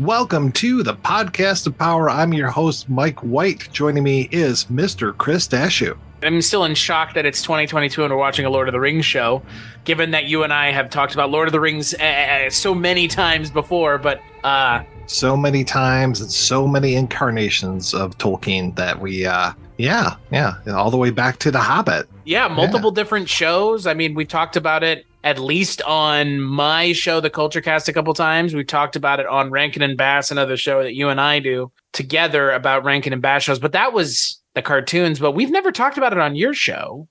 Welcome to the Podcast of Power. I'm your host, Mike White. Joining me is Mr. Chris Stachiw. I'm still in shock that it's 2022 and we're watching a Lord of the Rings show, given that you and I have talked about Lord of the Rings so many times before, but... So many times and so many incarnations of Tolkien that we, all the way back to The Hobbit. Yeah, multiple different shows. I mean, we've talked about it at least on my show, the Kulturecast, a couple times. We've talked about it on Rankin and Bass, another show that you and I do together about Rankin and Bass shows, but that was the cartoons, but we've never talked about it on your show.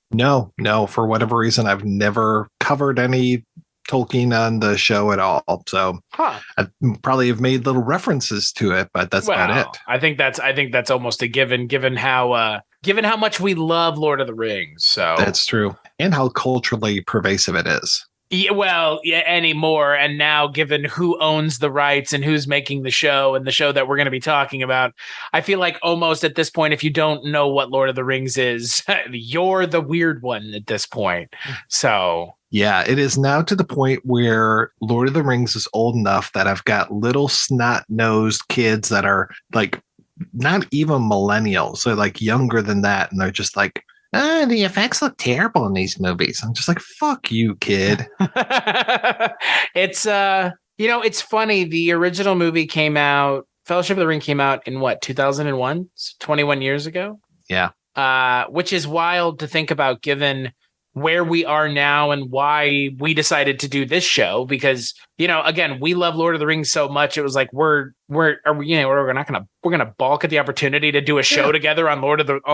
No, for whatever reason, I've never covered any Tolkien on the show at all. So I probably have made little references to it, but that's about it. I think that's almost a given how much we love Lord of the Rings. So that's true. And how culturally pervasive it is. Yeah, anymore. And now, given who owns the rights and who's making the show and the show that we're going to be talking about, I feel like almost at this point, if you don't know what Lord of the Rings is, you're the weird one at this point. So yeah, it is now to the point where Lord of the Rings is old enough that I've got little snot-nosed kids that are like not even millennials. They're like younger than that. And they're just like, the effects look terrible in these movies. I'm just like, fuck you, kid. It's, it's funny. The original movie came out, Fellowship of the Ring came out in 2001? So 21 years ago? Yeah. Which is wild to think about given where we are now and why we decided to do this show, because again, we love Lord of the Rings so much. It was like we're gonna balk at the opportunity to do a show together on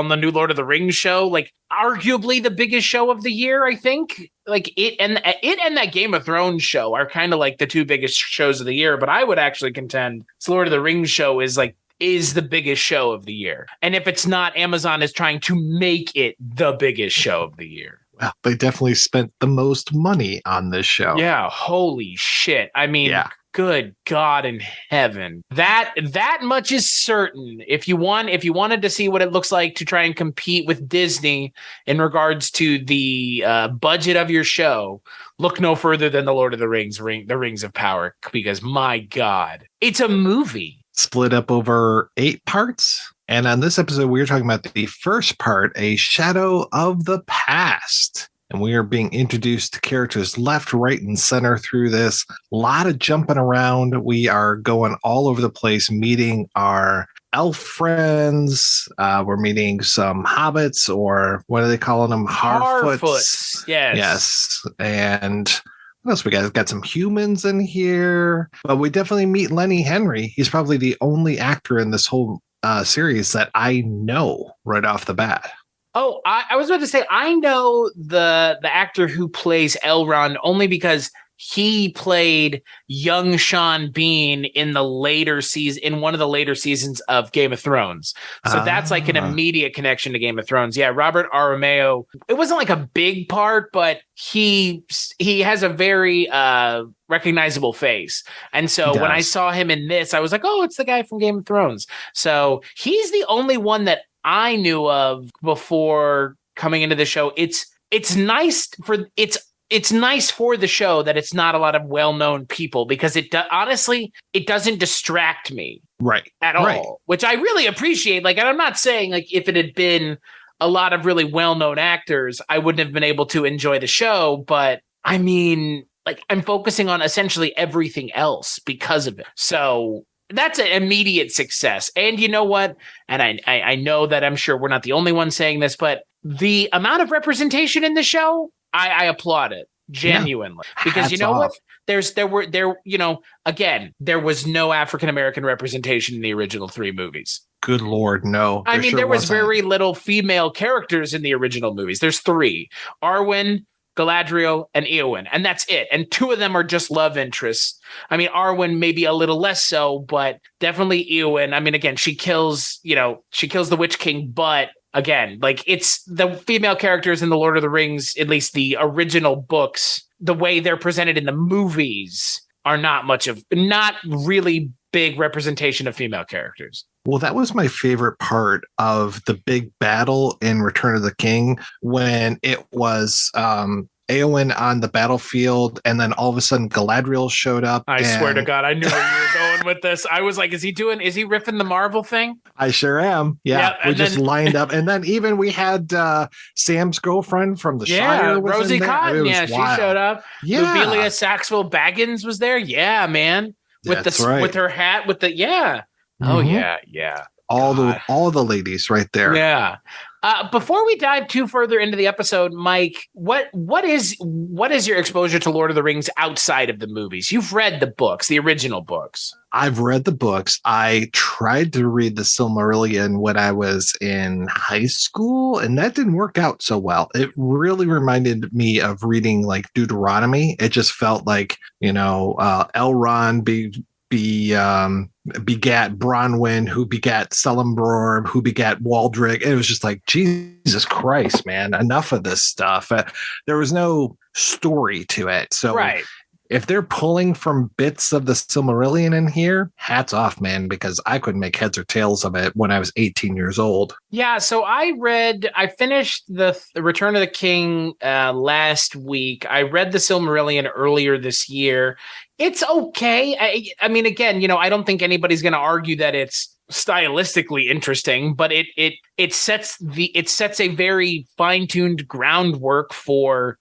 the new Lord of the Rings show, like arguably the biggest show of the year. I think like it and that Game of Thrones show are kind of like the two biggest shows of the year, but I would actually contend this Lord of the Rings show is the biggest show of the year. And if it's not, Amazon is trying to make it the biggest show of the year. Well, they definitely spent the most money on this show. Yeah, holy shit. I mean, Good God in heaven. That much is certain. If you wanted to see what it looks like to try and compete with Disney in regards to the budget of your show, look no further than the Lord of the Rings, the Rings of Power, because my God, it's a movie. Split up over 8 parts. And on this episode, we're talking about the first part, A Shadow of the Past. And we are being introduced to characters left, right, and center through this. A lot of jumping around. We are going all over the place, meeting our elf friends. We're meeting some hobbits, or what are they calling them? Harfoots. Yes. And what else we got? We've got some humans in here. But we definitely meet Lenny Henry. He's probably the only actor in this whole series that I know right off the bat. Oh, I was about to say, I know the actor who plays Elrond only because he played young Sean Bean in one of the later seasons of Game of Thrones. So that's like an immediate connection to Game of Thrones. Yeah, Robert Aramayo. It wasn't like a big part, but he has a very recognizable face. And so when I saw him in this, I was like, oh, it's the guy from Game of Thrones. So he's the only one that I knew of before coming into the show. It's nice for the show that it's not a lot of well-known people, because honestly, it doesn't distract me at all, which I really appreciate. Like, and I'm not saying like if it had been a lot of really well-known actors, I wouldn't have been able to enjoy the show. But I mean, like, I'm focusing on essentially everything else because of it. So that's an immediate success. And you know what? And I know that I'm sure we're not the only ones saying this, but the amount of representation in the show, I applaud it genuinely, because you know what? There was no African-American representation in the original 3 movies. Good Lord, no. I mean, there was very little female characters in the original movies. There's 3: Arwen, Galadriel, and Eowyn, and that's it. And 2 of them are just love interests. I mean, Arwen maybe a little less so, but definitely Eowyn. I mean, again, she kills the Witch King, but again, like, it's the female characters in the Lord of the Rings, at least the original books, the way they're presented in the movies are not really big representation of female characters. Well, that was my favorite part of the big battle in Return of the King, when it was Eowyn on the battlefield, and then all of a sudden Galadriel showed up. I swear to God, I knew where you were going with this. I was like, is he riffing the Marvel thing? I sure am. Yeah, we just lined up. And then even we had Sam's girlfriend from the Shire. Rosie Cotton. Yeah, she showed up. Yeah. Lobelia Saxville Baggins was there. Yeah, man. With with her hat, with the Oh yeah. All the ladies right there. Yeah. Before we dive too further into the episode, Mike, what is your exposure to Lord of the Rings outside of the movies? You've read the books, the original books. I've read the books. I tried to read the Silmarillion when I was in high school, and that didn't work out so well. It really reminded me of reading like Deuteronomy. It just felt like, Elrond begat Bronwyn, who begat Celebrimbor, who begat Waldrick. It was just like, Jesus Christ, man, enough of this stuff. There was no story to it. So if they're pulling from bits of the Silmarillion in here, hats off, man, because I couldn't make heads or tails of it when I was 18 years old. Yeah, so I finished the Return of the King last week. I read the Silmarillion earlier this year. It's okay. I mean, again, I don't think anybody's going to argue that it's stylistically interesting, but it sets a very fine-tuned groundwork for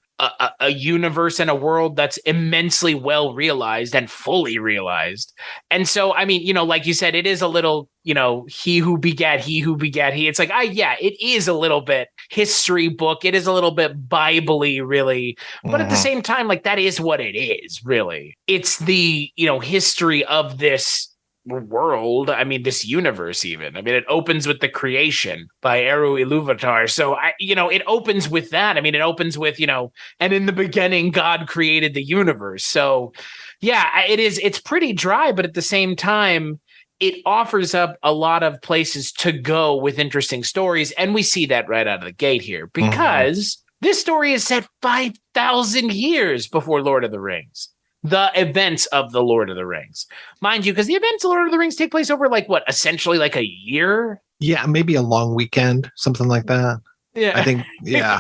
a universe and a world that's immensely well realized and fully realized. And so, I mean, like you said, it is a little, he who begat he. It's like, it is a little bit history book. It is a little bit Bible-y, really. But at the same time, like, that is what it is, really. It's the, history of this world. I mean, this universe, even. I mean, it opens with the creation by Eru Ilúvatar. So, it opens with that. I mean, it opens with, and in the beginning, God created the universe. So, yeah, it's pretty dry, but at the same time, it offers up a lot of places to go with interesting stories. And we see that right out of the gate here, because this story is set 5,000 years before Lord of the Rings. The events of the Lord of the Rings, mind you, because the events of Lord of the Rings take place over essentially like a year. Yeah, maybe a long weekend, something like that. Yeah, I think. Yeah,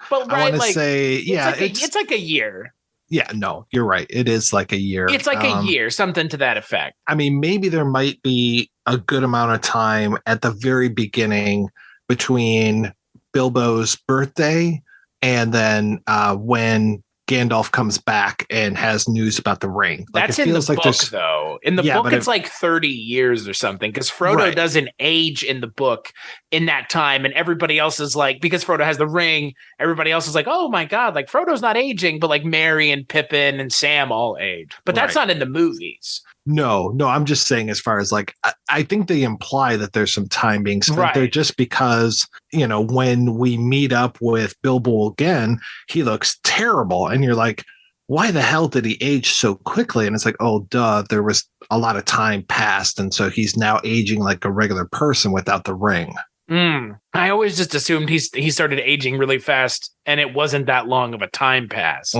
but I want to say, it's like a year. Yeah, no, you're right. It is like a year. It's like a year, something to that effect. I mean, maybe there might be a good amount of time at the very beginning between Bilbo's birthday and then when Gandalf comes back and has news about the ring. That's in the book, though. In the book, it's like 30 years or something, because Frodo doesn't age in the book in that time. And everybody else is like, because Frodo has the ring, everybody else is like, oh my God, like Frodo's not aging, but like Merry and Pippin and Sam all age. But that's not in the movies. No, I'm just saying, as far as like, I think they imply that there's some time being spent there, just because, when we meet up with Bilbo again, he looks terrible. And you're like, why the hell did he age so quickly? And it's like, oh, duh, there was a lot of time passed. And so he's now aging like a regular person without the ring. I always just assumed he started aging really fast and it wasn't that long of a time pass.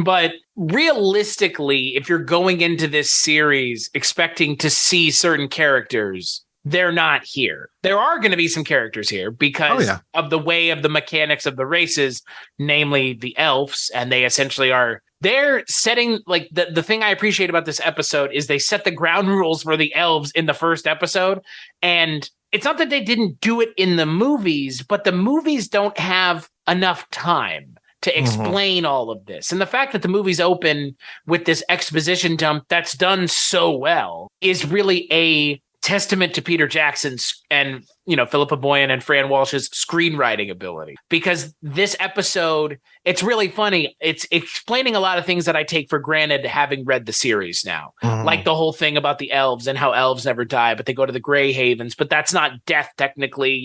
But realistically, if you're going into this series expecting to see certain characters, they're not here. There are going to be some characters here because of the way of the mechanics of the races, namely the elves, and they essentially are. They're setting, like, the thing I appreciate about this episode is they set the ground rules for the elves in the first episode. And it's not that they didn't do it in the movies, but the movies don't have enough time to explain all of this. And the fact that the movies open with this exposition dump that's done so well is really a testament to Peter Jackson's and, Philippa Boyens and Fran Walsh's screenwriting ability. Because this episode, it's really funny. It's explaining a lot of things that I take for granted having read the series now. Like the whole thing about the elves and how elves never die, but they go to the Grey Havens, but that's not death technically.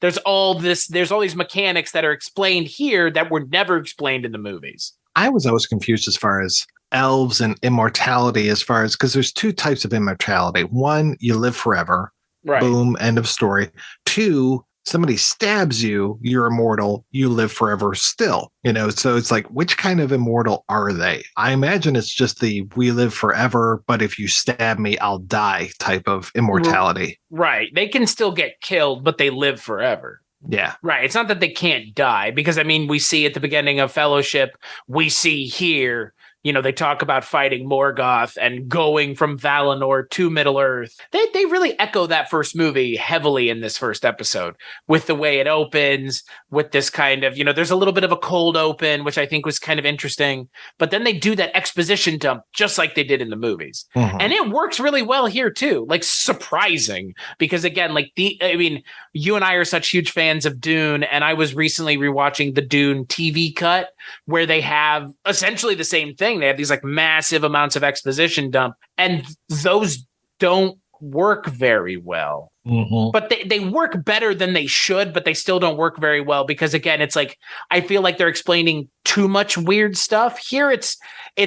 There's all these mechanics that are explained here that were never explained in the movies. I was always confused as far as elves and immortality, because there's two types of immortality. One, you live forever. Boom, end of story. Two, somebody stabs you, you're immortal, you live forever still. So it's like, which kind of immortal are they? I imagine it's just the we live forever, but if you stab me, I'll die type of immortality. Right. They can still get killed, but they live forever. Yeah. Right. It's not that they can't die, because I mean, we see at the beginning of Fellowship, we see here, they talk about fighting Morgoth and going from Valinor to Middle Earth. They really echo that first movie heavily in this first episode with the way it opens, with this kind of, there's a little bit of a cold open, which I think was kind of interesting. But then they do that exposition dump just like they did in the movies. Mm-hmm. And it works really well here too. Like, surprising, because again, you and I are such huge fans of Dune, and I was recently rewatching the Dune TV cut where they have essentially the same thing. They have these like massive amounts of exposition dump, and those don't work very well. Mm-hmm. But they work better than they should, but they still don't work very well, because again, it's like, I feel like they're explaining too much weird stuff. Here it's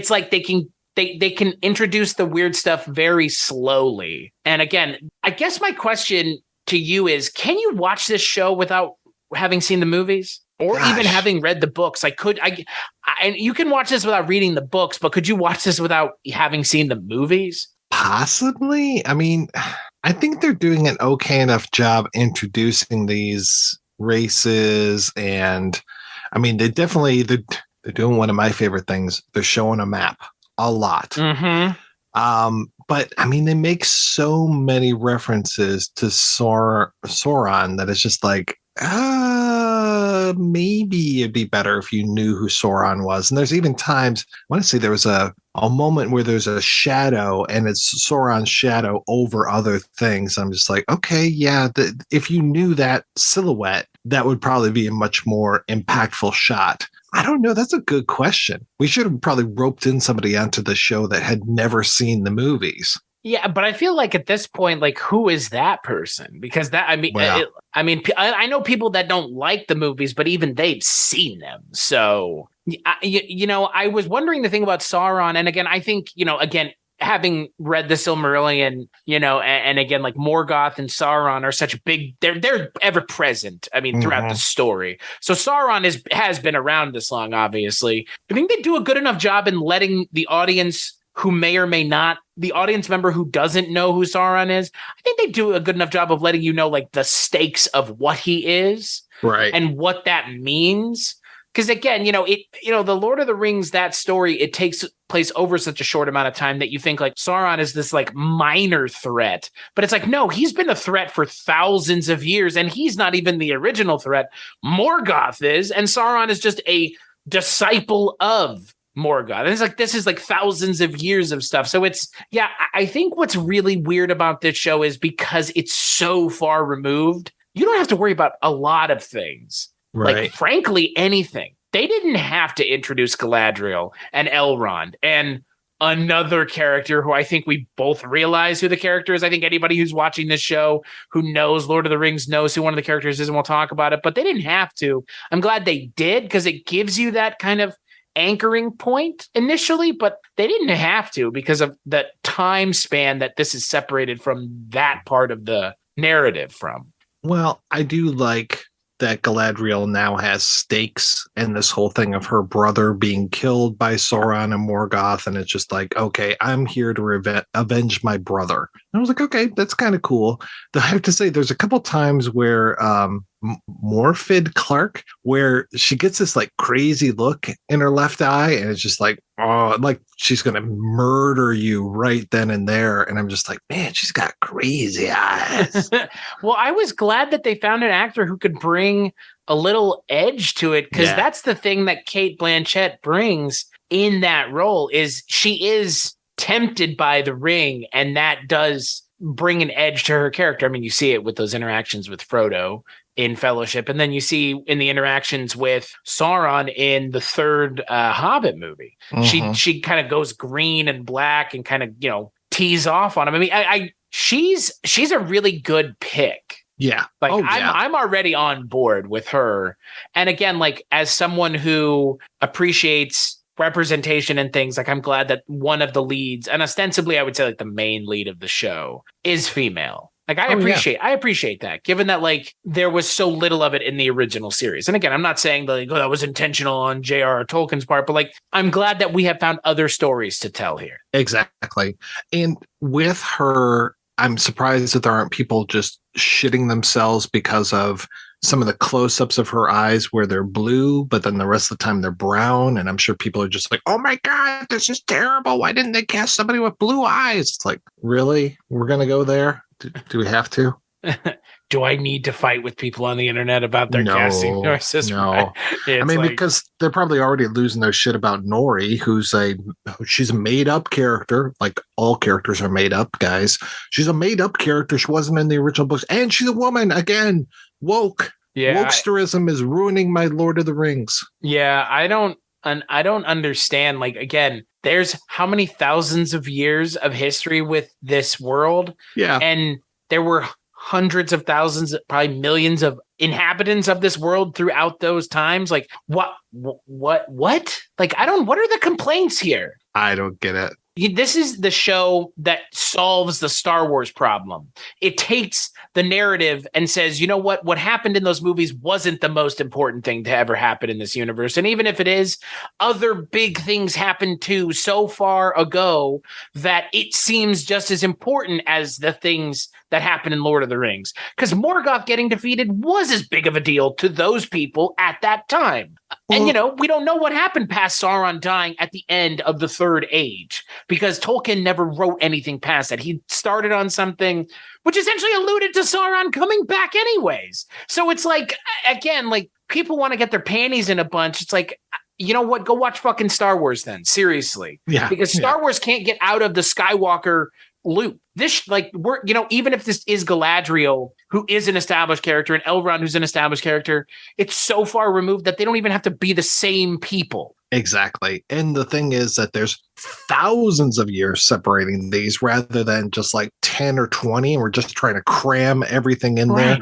like they can introduce the weird stuff very slowly. And again, I guess my question to you is, can you watch this show without having seen the movies? Or even having read the books? And you can watch this without reading the books, but could you watch this without having seen the movies? Possibly. I mean, I think they're doing an okay enough job introducing these races, and I mean, they're doing one of my favorite things. They're showing a map a lot. Mm-hmm. But I mean, they make so many references to Sauron that it's just like, maybe it'd be better if you knew who Sauron was. And there's even times, I want to say there was a moment where there's a shadow, and it's Sauron's shadow over other things. I'm just like, okay, yeah, if you knew that silhouette, that would probably be a much more impactful shot. I don't know. That's a good question. We should have probably roped in somebody onto the show that had never seen the movies. Yeah, but I feel like at this point, like, who is that person? Because I know people that don't like the movies, but even they've seen them. So, I was wondering the thing about Sauron. And again, I think, again, having read the Silmarillion, and again, like, Morgoth and Sauron are such big, they're ever present. I mean, throughout the story. So Sauron has been around this long, obviously. I think they do a good enough job in letting the audience, who may or may not, the audience member who doesn't know who Sauron is, I think they do a good enough job of letting you know, like, the stakes of what he is, right, and what that means. Because again, the Lord of the Rings, that story, it takes place over such a short amount of time that you think like Sauron is this like minor threat, but it's like, no, he's been a threat for thousands of years, and he's not even the original threat. Morgoth is, and Sauron is just a disciple of Morgoth. And it's like, this is like thousands of years of stuff. So I think what's really weird about this show is because it's so far removed, you don't have to worry about a lot of things. Right. Like, frankly, anything. They didn't have to introduce Galadriel and Elrond and another character who I think we both realize who the character is. I think anybody who's watching this show who knows Lord of the Rings knows who one of the characters is, and we'll talk about it. But they didn't have to. I'm glad they did, because it gives you that kind of anchoring point initially, but they didn't have to, because of the time span that this is separated from that part of the narrative from. Well, I do like that Galadriel now has stakes in this whole thing of her brother being killed by Sauron and Morgoth, and it's just like, okay, I'm here to avenge my brother. And I was like, okay, that's kind of cool. Though I have to say, there's a couple times where Morfydd Clark, where she gets this like crazy look in her left eye, and it's just like, oh, like she's gonna murder you right then and there. And I'm just like, man, she's got crazy eyes. Well, I was glad that they found an actor who could bring a little edge to it, because that's the thing that Cate Blanchett brings in that role, is she is tempted by the ring, and that does bring an edge to her character. I mean, you see it with those interactions with Frodo in Fellowship, and then you see in the interactions with Sauron in the third Hobbit movie. Mm-hmm. She kind of goes green and black and kind of tease off on him. I mean, she's a really good pick. Yeah, like I'm already on board with her. And again, like, as someone who appreciates representation and things, like, I'm glad that one of the leads, and ostensibly I would say like the main lead of the show, is female. Like, I appreciate that, given that like there was so little of it in the original series. And again, I'm not saying that like, that was intentional on J.R.R. Tolkien's part, but like, I'm glad that we have found other stories to tell here. Exactly. And with her, I'm surprised that there aren't people just shitting themselves because of some of the close-ups of her eyes where they're blue, but then the rest of the time they're brown. And I'm sure people are just like, oh my God, this is terrible. Why didn't they cast somebody with blue eyes? It's like, really? We're going to go there? Do we have to? Do I need to fight with people on the internet about their casting choices? No. I mean, because they're probably already losing their shit about Nori, she's a made-up character. Like, all characters are made up, guys. She's a made-up character. She wasn't in the original books. And she's a woman. Again, woke. Yeah. Wokesterism is ruining my Lord of the Rings. Yeah, I don't understand. Like, again, there's how many thousands of years of history with this world? Yeah. And there were hundreds of thousands, probably millions of inhabitants of this world throughout those times. Like, what? Like, what are the complaints here? I don't get it. This is the show that solves the Star Wars problem. It takes the narrative and says, you know what happened in those movies wasn't the most important thing to ever happen in this universe. And even if it is, other big things happened too so far ago that it seems just as important as the things that happened in Lord of the Rings. Because Morgoth getting defeated was as big of a deal to those people at that time. And, we don't know what happened past Sauron dying at the end of the Third Age, because Tolkien never wrote anything past that. He started on something which essentially alluded to Sauron coming back anyways. So it's like, again, like, people want to get their panties in a bunch. It's like, you know what? Go watch fucking Star Wars then. Seriously. Yeah. Because Star Wars can't get out of the Skywalker loop. This, like, we're, even if this is Galadriel, who is an established character, and Elrond, who's an established character, it's so far removed that they don't even have to be the same people. Exactly. And the thing is that there's thousands of years separating these rather than just like 10 or 20. And we're just trying to cram everything in there.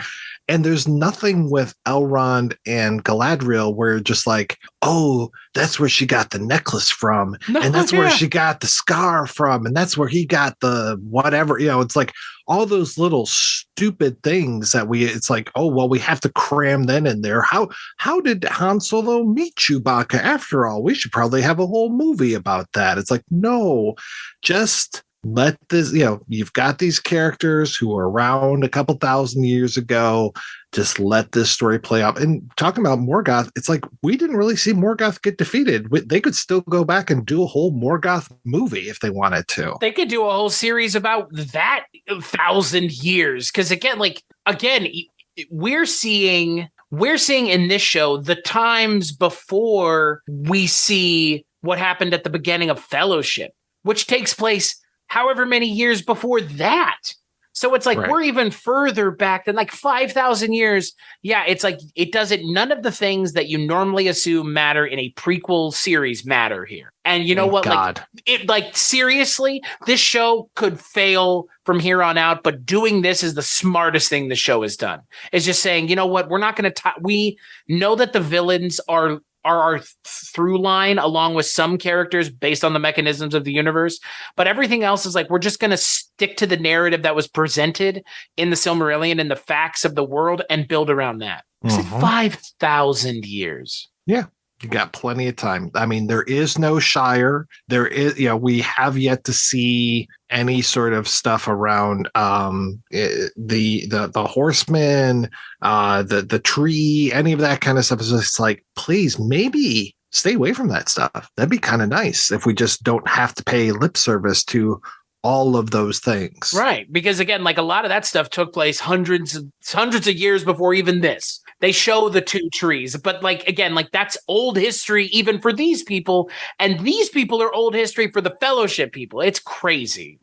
And there's nothing with Elrond and Galadriel where just like, oh, that's where she got the necklace from. And that's where she got the scar from. And that's where he got the whatever. It's like all those little stupid things that it's like, oh, well, we have to cram that in there. How did Han Solo meet Chewbacca after all? We should probably have a whole movie about that. It's like, no, just let this, you've got these characters who were around a couple thousand years ago. Just let this story play out. And talking about Morgoth, it's like, we didn't really see Morgoth get defeated. They could still go back and do a whole Morgoth movie if they wanted to. They could do a whole series about that 1,000 years. Because again, we're seeing in this show the times before we see what happened at the beginning of Fellowship, which takes place however many years before that. So it's like, we're even further back than like 5,000 years. Yeah, it's like, none of the things that you normally assume matter in a prequel series matter here. And you know what? God. Seriously, this show could fail from here on out, but doing this is the smartest thing the show has done. It's just saying, you know what? We're not going to, we know that the villains are our through line along with some characters based on the mechanisms of the universe. But everything else is like, we're just going to stick to the narrative that was presented in the Silmarillion and the facts of the world and build around that. It's like 5,000 years. Yeah. You got plenty of time. I mean, there is no Shire. There is, we have yet to see any sort of stuff around the horsemen, the tree, any of that kind of stuff. It's just like, please, maybe stay away from that stuff. That'd be kind of nice if we just don't have to pay lip service to all of those things. Right. Because again, like, a lot of that stuff took place hundreds of years before even this. They show the two trees, but that's old history even for these people, and these people are old history for the Fellowship people. It's crazy.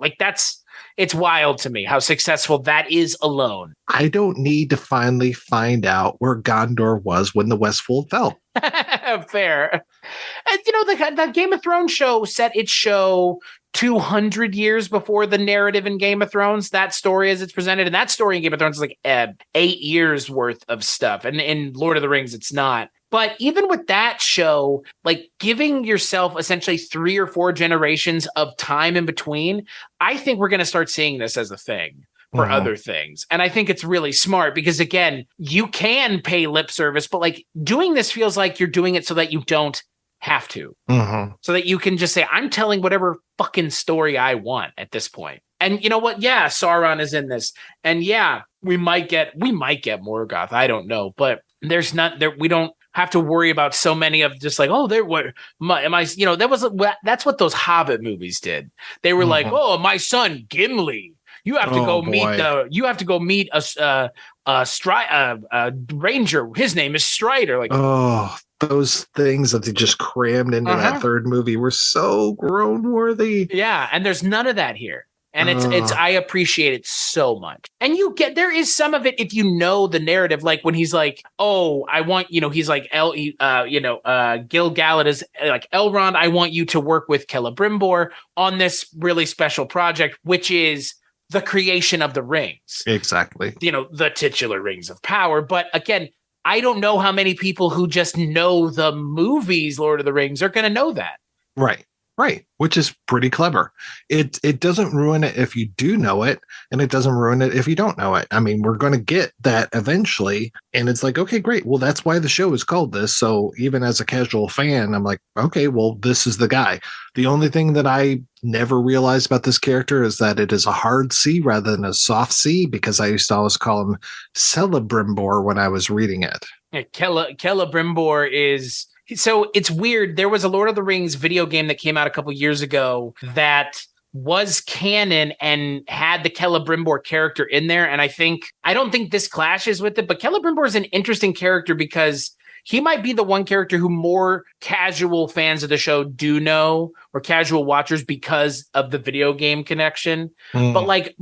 It's wild to me how successful that is alone. I don't need to finally find out where Gondor was when the Westfold fell. Fair. And the Game of Thrones show set its show 200 years before the narrative in Game of Thrones, that story as it's presented. And that story in Game of Thrones is like 8 years worth of stuff. And in Lord of the Rings, it's not. But even with that show, like, giving yourself essentially 3 or 4 generations of time in between, I think we're going to start seeing this as a thing for other things. And I think it's really smart because, again, you can pay lip service, but like, doing this feels like you're doing it so that you don't have to. So that you can just say, I'm telling whatever fucking story I want at this point. And you know what? Yeah, Sauron is in this. And yeah, we might get Morgoth. I don't know, but there's not there. We don't have to worry about so many of just like, oh, there what am I? You know, that's what those Hobbit movies did. They were like, oh, my son Gimli. You have to go meet a ranger. His name is Strider. Like, oh, those things that they just crammed into that third movie were so groan worthy. Yeah, and there's none of that here. And it's I appreciate it so much. And there is some of it if you know the narrative, like when he's like, oh, I want, he's like Gil Galad is like, Elrond, I want you to work with Celebrimbor on this really special project, which is the creation of the rings. Exactly. The titular rings of power. But again, I don't know how many people who just know the movies Lord of the Rings are going to know that. Right, which is pretty clever. It doesn't ruin it if you do know it, and it doesn't ruin it if you don't know it. I mean, we're going to get that eventually, and it's like, okay, great. Well, that's why the show is called this. So even as a casual fan, I'm like, okay, well, this is the guy. The only thing that I never realized about this character is that it is a hard C rather than a soft C, because I used to always call him Celebrimbor when I was reading it. Yeah, Celebrimbor is... So it's weird. There was a Lord of the Rings video game that came out a couple years ago that was canon and had the Celebrimbor character in there. And I don't think this clashes with it, but Celebrimbor is an interesting character because he might be the one character who more casual fans of the show do know, or casual watchers, because of the video game connection. But like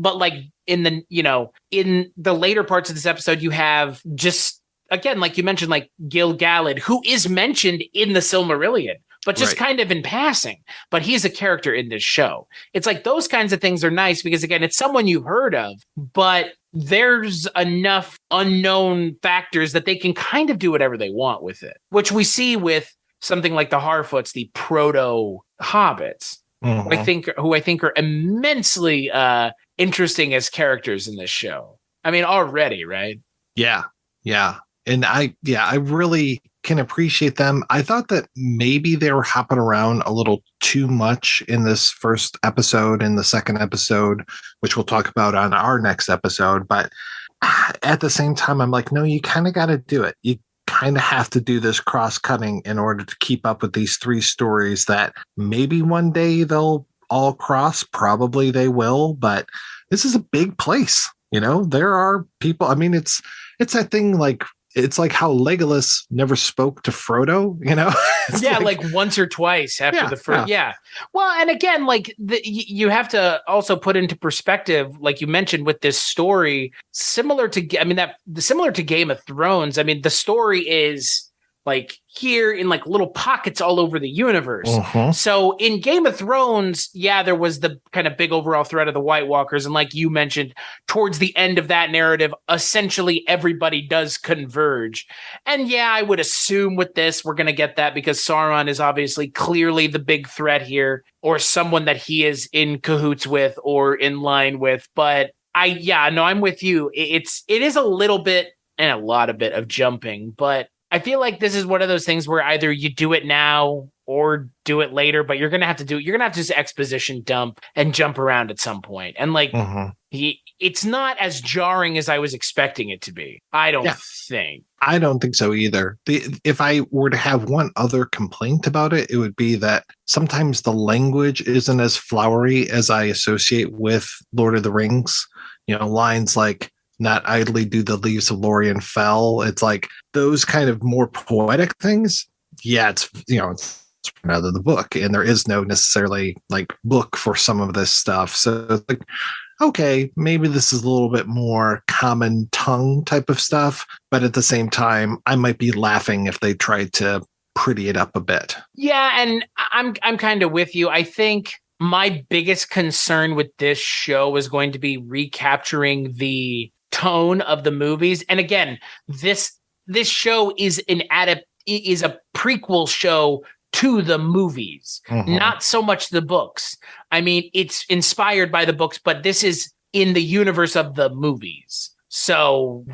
in the later parts of this episode, you have just, again, like you mentioned, like Gil Galad, who is mentioned in the Silmarillion, but just kind of in passing. But he's a character in this show. It's like those kinds of things are nice because, again, it's someone you've heard of, but there's enough unknown factors that they can kind of do whatever they want with it, which we see with something like the Harfoots, the proto-hobbits, who I think are immensely interesting as characters in this show. I mean, already, right? Yeah. And I really can appreciate them. I thought that maybe they were hopping around a little too much in this first episode and the second episode, which we'll talk about on our next episode. But at the same time, I'm like, no, you kind of got to do it. You kind of have to do this cross-cutting in order to keep up with these three stories that maybe one day they'll all cross. Probably they will, but this is a big place. There are people. I mean, it's that thing like, it's like how Legolas never spoke to Frodo, Yeah, like once or twice after the first. Yeah. Well, and again, like you have to also put into perspective, like you mentioned with this story, similar to Game of Thrones. I mean, the story is like here in like little pockets all over the universe. So in Game of Thrones, there was the kind of big overall threat of the White Walkers. And like you mentioned, towards the end of that narrative, essentially everybody does converge. And I would assume with this, we're going to get that because Sauron is obviously clearly the big threat here, or someone that he is in cahoots with or in line with. But I'm with you. It is a little bit and a lot of bit of jumping, but I feel like this is one of those things where either you do it now or do it later, but you're going to have to just exposition dump and jump around at some point. And like, it's not as jarring as I was expecting it to be. I don't think. I don't think so either. If I were to have one other complaint about it, it would be that sometimes the language isn't as flowery as I associate with Lord of the Rings. Lines like, not idly do the leaves of Lorien fell. It's like those kind of more poetic things. Yeah, it's out of the book, and there is no necessarily like book for some of this stuff. So it's like, okay, maybe this is a little bit more common tongue type of stuff, but at the same time, I might be laughing if they tried to pretty it up a bit. Yeah, and I'm kind of with you. I think my biggest concern with this show is going to be recapturing the tone of the movies. And again, this show is a prequel show to the movies, not so much the books. I mean, it's inspired by the books, but this is in the universe of the movies. So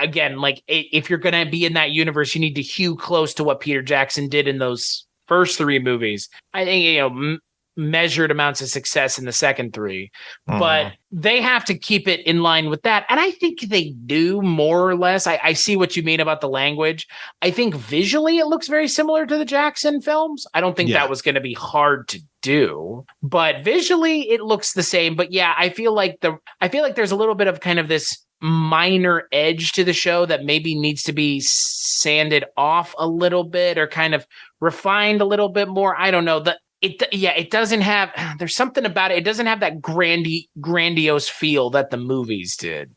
again, like if you're going to be in that universe, you need to hew close to what Peter Jackson did in those first three movies. I think, measured amounts of success in the second three, but they have to keep it in line with that. And I think they do more or less. I see what you mean about the language. I think visually it looks very similar to the Jackson films. I don't think that was going to be hard to do, but visually it looks the same. But yeah, I feel like there's a little bit of kind of this minor edge to the show that maybe needs to be sanded off a little bit or kind of refined a little bit more. I don't know. It doesn't have, there's something about it. It doesn't have that grandiose feel that the movies did.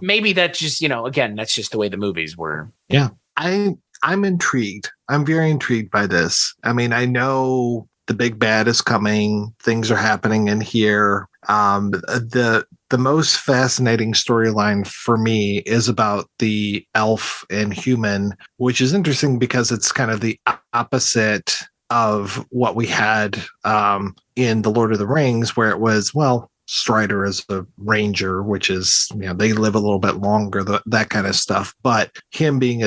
Maybe that's just, again, that's just the way the movies were. Yeah. I'm intrigued. I'm very intrigued by this. I mean, I know the big bad is coming. Things are happening in here. The most fascinating storyline for me is about the elf and human, which is interesting because it's kind of the opposite of what we had in The Lord of the Rings, where it was, well, Strider is a ranger, which is, they live a little bit longer, that kind of stuff. But him being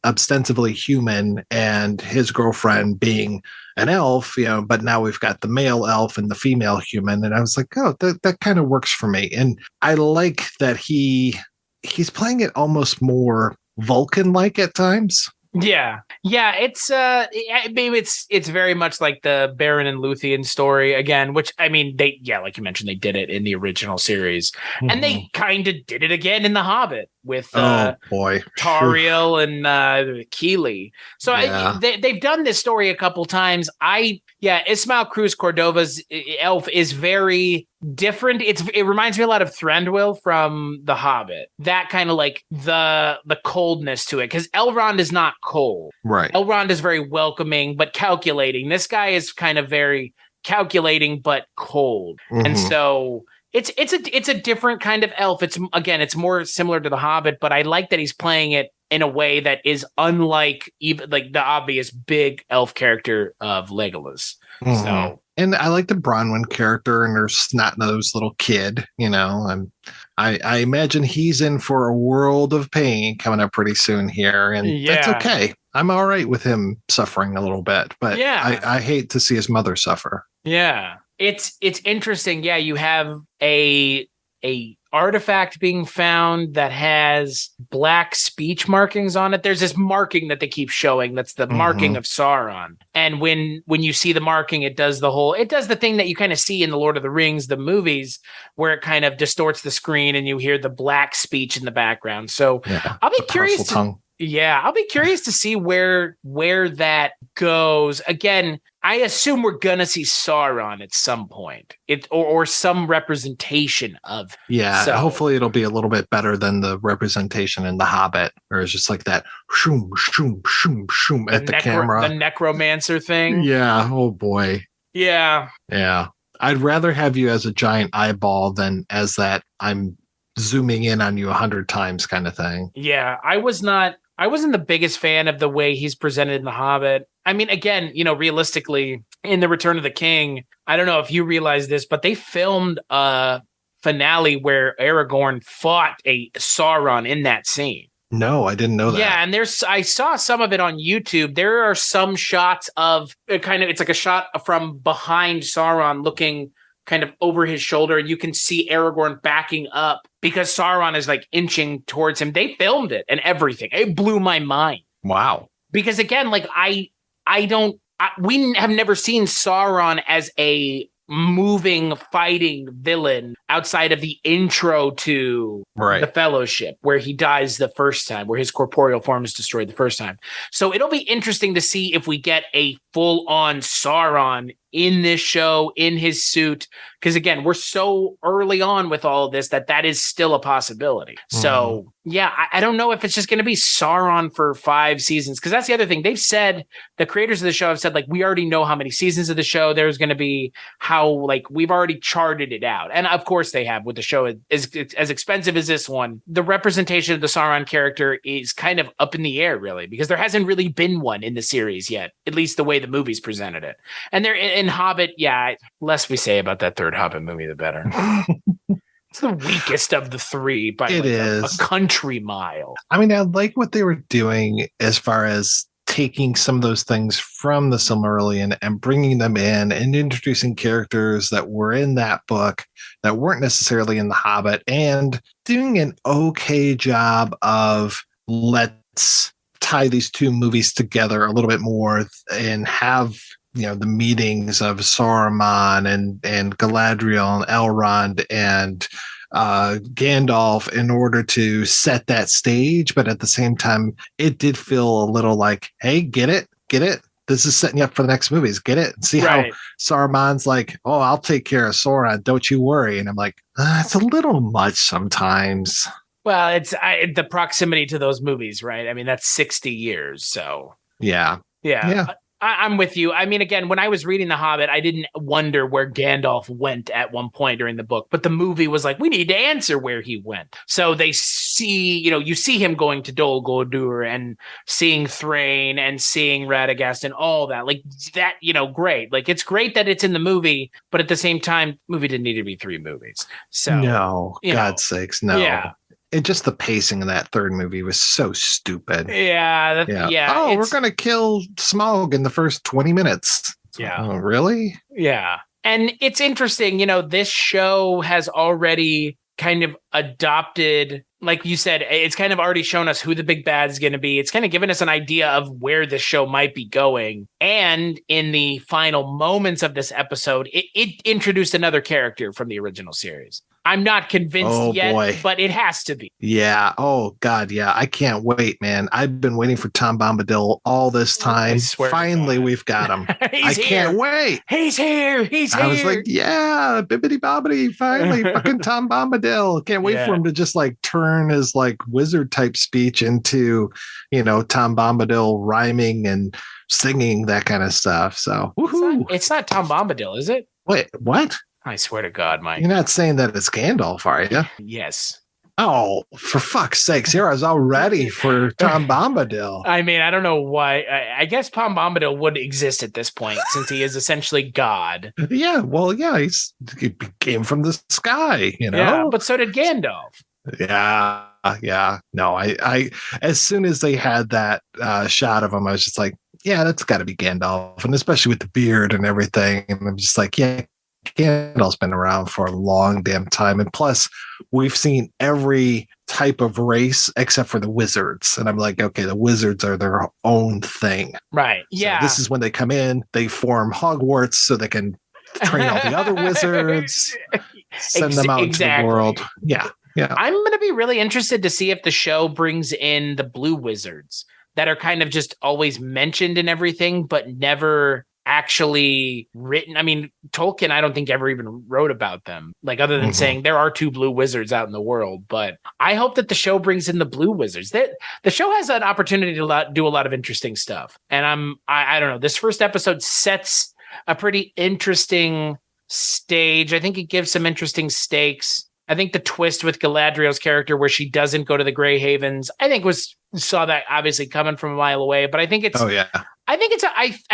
ostensibly human and his girlfriend being an elf, but now we've got the male elf and the female human. And I was like, oh, that kind of works for me. And I like that he's playing it almost more Vulcan-like at times. Yeah. It's maybe it's very much like the Beren and Luthien story again, which I mean like you mentioned, they did it in the original series, and they kind of did it again in The Hobbit with Tauriel and Keeley. So they've done this story a couple times. Ismael Cruz Cordova's elf is very different. It reminds me a lot of Thranduil from The Hobbit. That kind of like the coldness to it, because Elrond is not cold. Right. Elrond is very welcoming but calculating. This guy is kind of very calculating but cold, and so it's a different kind of elf. It's more similar to The Hobbit, but I like that he's playing it in a way that is unlike even like the obvious big elf character of Legolas. So. And I like the Bronwyn character and her snot-nosed little kid, and I imagine he's in for a world of pain coming up pretty soon here, and that's okay. I'm all right with him suffering a little bit, but I hate to see his mother suffer. Yeah. It's interesting. Yeah, you have a artifact being found that has black speech markings on it. There's this marking that they keep showing that's the marking of Sauron. And when you see the marking, it does the thing that you kind of see in the Lord of the Rings, the movies, where it kind of distorts the screen and you hear the black speech in the background. So I'll be curious I'll be curious to see where that goes. Again, I assume we're gonna see Sauron at some point, or some representation of. Yeah, hopefully it'll be a little bit better than the representation in The Hobbit, where it's just like that shoom shoom shoom shoom at the camera, the necromancer thing. Yeah. Oh boy. Yeah. Yeah. I'd rather have you as a giant eyeball than as that I'm zooming in on you 100 times kind of thing. Yeah, I wasn't the biggest fan of the way he's presented in The Hobbit. I mean, again, realistically, in The Return of the King, I don't know if you realize this, but they filmed a finale where Aragorn fought a Sauron in that scene. No, I didn't know that. Yeah, and I saw some of it on YouTube. There are some shots of it's like a shot from behind Sauron looking kind of over his shoulder, and you can see Aragorn backing up because Sauron is like inching towards him. They filmed it and everything. It blew my mind. Wow. Because again, like we have never seen Sauron as a moving, fighting villain outside of the intro to the Fellowship, where he dies the first time, where his corporeal form is destroyed the first time. So it'll be interesting to see if we get a full-on Sauron in this show, in his suit, because again, we're so early on with all of this that is still a possibility. So I don't know if it's just going to be Sauron for 5 seasons, because that's the other thing. They've said, the creators of the show have said, like, we already know how many seasons of the show there's going to be, how, like, we've already charted it out. And of course they have with the show. As expensive as this one, the representation of the Sauron character is kind of up in the air, really, because there hasn't really been one in the series yet, at least the way the movies presented it. And they're in Hobbit, less we say about that third Hobbit movie, the better. It's the weakest of the 3 by a country mile. I mean, I like what they were doing as far as taking some of those things from the Silmarillion and bringing them in and introducing characters that were in that book that weren't necessarily in The Hobbit, and doing an okay job of let's tie these two movies together a little bit more and have, you know, the meetings of Saruman and Galadriel and Elrond and Gandalf in order to set that stage. But at the same time, it did feel a little like, hey, get it? This is setting you up for the next movies. Get it? See Right. how Saruman's like, oh, I'll take care of Sauron. Don't you worry. And I'm like, it's a little much sometimes. Well, it's the proximity to those movies, right? I mean, that's 60 years. So Yeah. I'm with you. I mean, again, when I was reading The Hobbit, I didn't wonder where Gandalf went at one point during the book, but the movie was like, we need to answer where he went. So they see, you know, you see him going to Dol Guldur and seeing Thrain and seeing Radagast and all that. Like that, you know, great. Like it's great that it's in the movie, but at the same time, movie didn't need to be 3 movies. So no, God's sakes, no. Yeah. And just the pacing of that third movie was so stupid. Yeah. Oh, we're going to kill Smaug in the first 20 minutes. Yeah. Oh, really? Yeah. And it's interesting, you know, this show has already kind of adopted, like you said, it's kind of already shown us who the big bad is going to be. It's kind of given us an idea of where the show might be going. And in the final moments of this episode, it introduced another character from the original series. I'm not convinced yet, boy. But it has to be. Yeah. Oh, God. Yeah. I can't wait, man. I've been waiting for Tom Bombadil all this time. Finally, we've got him. I can't wait. He's here. I was like, yeah, bibbity bobbity. Finally, fucking Tom Bombadil. Can't wait for him to just like turn his like wizard type speech into, you know, Tom Bombadil rhyming and singing, that kind of stuff. So, woohoo. It's not Tom Bombadil, is it? Wait, what? I swear to God, Mike. You're not saying that it's Gandalf, are you? Yes. Oh, for fuck's sakes. Here I was all ready for Tom Bombadil. I mean, I don't know why. I guess Tom Bombadil would exist at this point since he is essentially God. Yeah, well, yeah, he came from the sky, you know? Yeah, but so did Gandalf. Yeah. No, I as soon as they had that shot of him, I was just like, yeah, that's got to be Gandalf. And especially with the beard and everything. And I'm just like, yeah, Gandalf's been around for a long damn time. And plus, we've seen every type of race except for the wizards. And I'm like, okay, the wizards are their own thing. Right. Yeah. So this is when they come in, they form Hogwarts so they can train all the other wizards, send them out into the world. Yeah. I'm going to be really interested to see if the show brings in the blue wizards that are kind of just always mentioned in everything, but never actually written. I mean, Tolkien, I don't think ever even wrote about them, like other than saying there are 2 blue wizards out in the world. But I hope that the show brings in the blue wizards. The show has an opportunity to do a lot of interesting stuff. And I don't know, this first episode sets a pretty interesting stage. I think it gives some interesting stakes. I think the twist with Galadriel's character where she doesn't go to the Grey Havens, I think saw that obviously coming from a mile away, but I think it's, I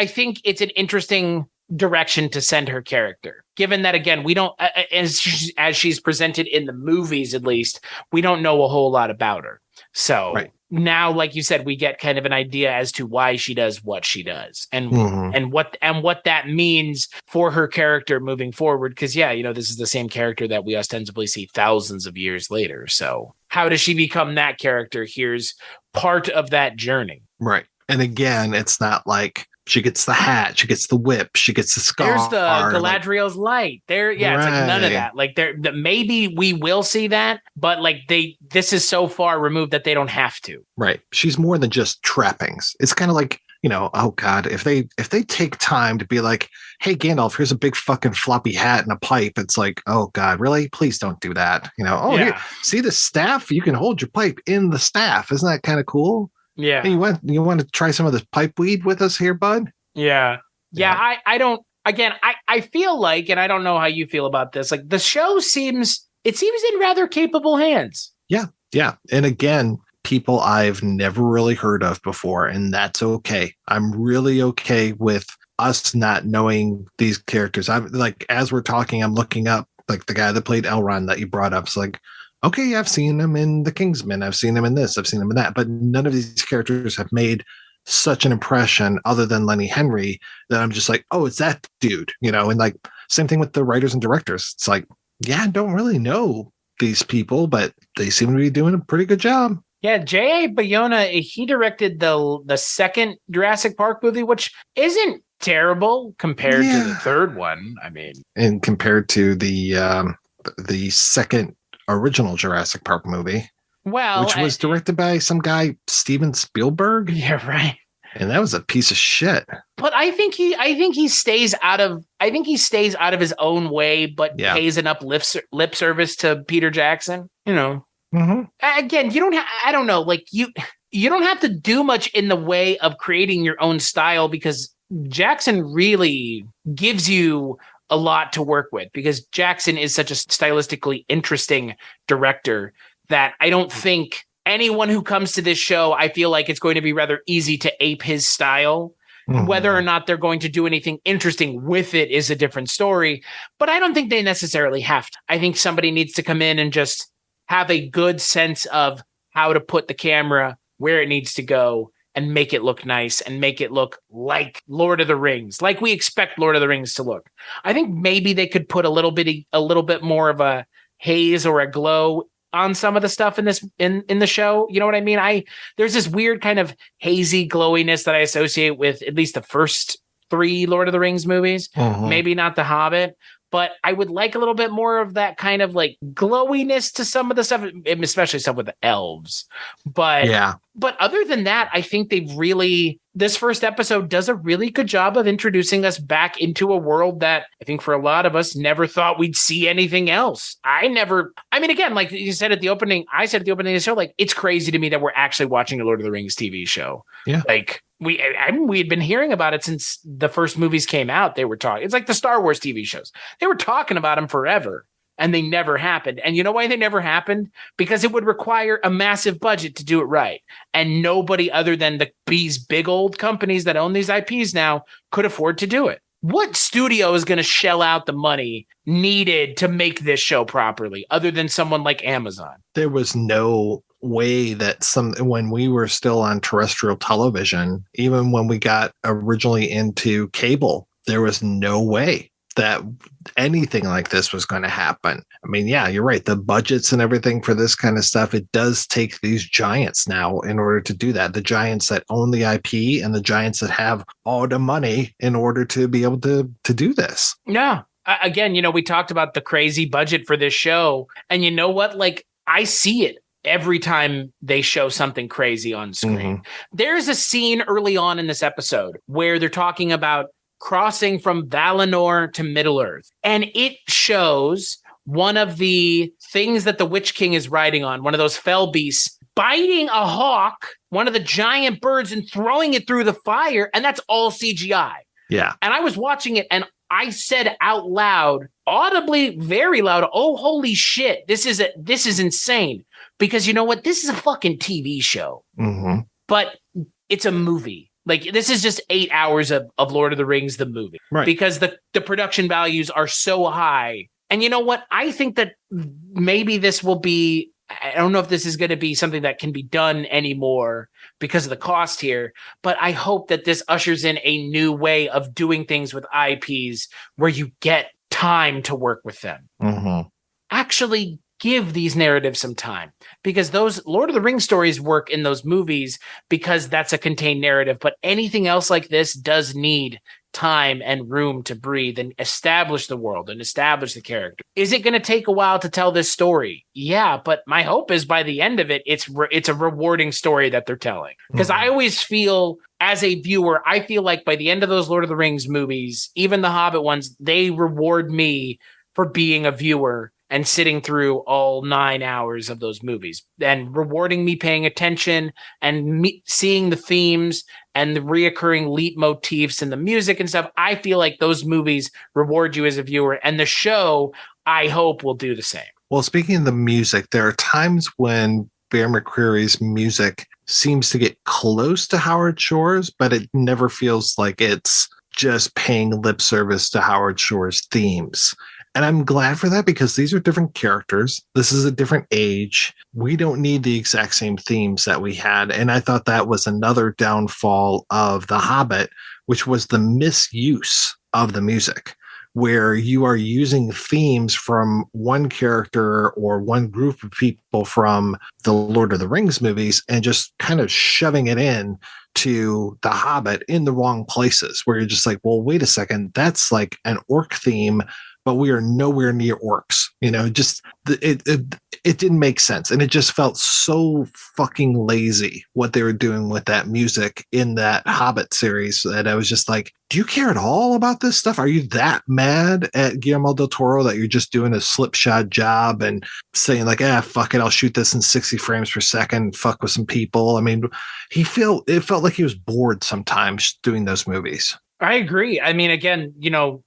think it's an interesting direction to send her character, given that, again, we don't, as she's presented in the movies, at least, we don't know a whole lot about her. So now, like you said, we get kind of an idea as to why she does what she does and what that means for her character moving forward. Because, yeah, you know, this is the same character that we ostensibly see thousands of years later. So how does she become that character? Here's part of that journey. Right. And again, it's not like she gets the hat, she gets the whip, she gets the scar. There's the Galadriel's light. It's like none of that. Like maybe we will see that, but like this is so far removed that they don't have to. Right. She's more than just trappings. It's kind of like, you know, oh God, if they take time to be like, hey Gandalf, here's a big fucking floppy hat and a pipe. It's like, oh God, really? Please don't do that. You know, here, see the staff? You can hold your pipe in the staff. Isn't that kind of cool? Yeah. Hey, you want to try some of this pipe weed with us here, bud? Yeah. I don't, again, I feel like, and I don't know how you feel about this, like the show seems in rather capable hands. Yeah. Yeah. And again, people I've never really heard of before, and that's okay. I'm really okay with us not knowing these characters. I'm like, as we're talking, I'm looking up like the guy that played Elrond that you brought up. It's like, okay, I've seen him in The Kingsman. I've seen him in this. I've seen him in that. But none of these characters have made such an impression other than Lenny Henry that I'm just like, oh, it's that dude, and like same thing with the writers and directors. It's like, yeah, I don't really know these people, but they seem to be doing a pretty good job. Yeah, J.A. Bayona, he directed the second Jurassic Park movie, which isn't terrible compared to the third one. I mean, and compared to the second original Jurassic Park movie, which was directed by some guy, Steven Spielberg. Yeah, right. And that was a piece of shit. But I think he stays out of his own way, but pays enough lip service to Peter Jackson. Mm-hmm. Again, you don't. I don't know. Like you don't have to do much in the way of creating your own style because Jackson really gives you a lot to work with because Jackson is such a stylistically interesting director that I don't think anyone who comes to this show, I feel like it's going to be rather easy to ape his style. Mm-hmm. Whether or not they're going to do anything interesting with it is a different story, but I don't think they necessarily have to. I think somebody needs to come in and just have a good sense of how to put the camera where it needs to go and make it look nice and make it look like Lord of the Rings, like we expect Lord of the Rings to look. I think maybe they could put a little bit more of a haze or a glow on some of the stuff in this in the show. You know what I mean? There's this weird kind of hazy glowiness that I associate with at least the first 3 Lord of the Rings movies, maybe not The Hobbit. But I would like a little bit more of that kind of like glowiness to some of the stuff, especially stuff with the elves. But other than that, I think this first episode does a really good job of introducing us back into a world that I think for a lot of us never thought we'd see anything else. Again, like you said at the opening, I said at the opening of the show, like, it's crazy to me that we're actually watching a Lord of the Rings TV show. Yeah. Like, we had been hearing about it since the first movies came out. They were talking. It's like the Star Wars TV shows. They were talking about them forever, and they never happened. And you know why they never happened? Because it would require a massive budget to do it right, and nobody other than these big old companies that own these IPs now could afford to do it. What studio is going to shell out the money needed to make this show properly, other than someone like Amazon? There was no way that when we were still on terrestrial television, even when we got originally into cable, there was no way that anything like this was going to happen. I mean, yeah, you're right. The budgets and everything for this kind of stuff, it does take these giants now in order to do that. The giants that own the IP and the giants that have all the money in order to be able to do this. Yeah. Again, we talked about the crazy budget for this show, and you know what? Like, I see it every time they show something crazy on screen. Mm-hmm. There's a scene early on in this episode where they're talking about crossing from Valinor to Middle-earth, and it shows one of the things that the Witch King is riding on, one of those fell beasts, biting a hawk, one of the giant birds, and throwing it through the fire, and that's all CGI. Yeah. And I was watching it, and I said out loud, audibly, very loud, "Oh, holy shit, this is insane." Because you know what? This is a fucking TV show. Mm-hmm. But it's a movie. Like, this is just 8 hours of Lord of the Rings, the movie. Right. Because the production values are so high. And you know what? I think that maybe this will be, I don't know if this is going to be something that can be done anymore because of the cost here, but I hope that this ushers in a new way of doing things with IPs where you get time to work with them. Mm-hmm. Actually give these narratives some time, because those Lord of the Rings stories work in those movies because that's a contained narrative. But anything else like this does need time and room to breathe and establish the world and establish the character. Is it going to take a while to tell this story? Yeah, but my hope is by the end of it, it's a rewarding story that they're telling. Because I always feel, as a viewer, I feel like by the end of those Lord of the Rings movies, even the Hobbit ones, they reward me for being a viewer and sitting through all 9 hours of those movies and rewarding me paying attention and me seeing the themes and the reoccurring leitmotifs and the music and stuff. I feel like those movies reward you as a viewer, and the show, I hope, will do the same. Well, speaking of the music, there are times when Bear McCreary's music seems to get close to Howard Shore's, but it never feels like it's just paying lip service to Howard Shore's themes. And I'm glad for that because these are different characters. This is a different age. We don't need the exact same themes that we had. And I thought that was another downfall of The Hobbit, which was the misuse of the music, where you are using themes from one character or one group of people from the Lord of the Rings movies and just kind of shoving it in to The Hobbit in the wrong places, where you're just like, well, wait a second, that's like an orc theme, but we are nowhere near orcs. Just it didn't make sense, and it just felt so fucking lazy what they were doing with that music in that Hobbit series that I was just like, do you care at all about this stuff? Are you that mad at Guillermo del Toro that you're just doing a slipshod job and saying like, fuck it, I'll shoot this in 60 frames per second, fuck with some people? I mean, it felt like he was bored sometimes doing those movies. I agree. I mean, again,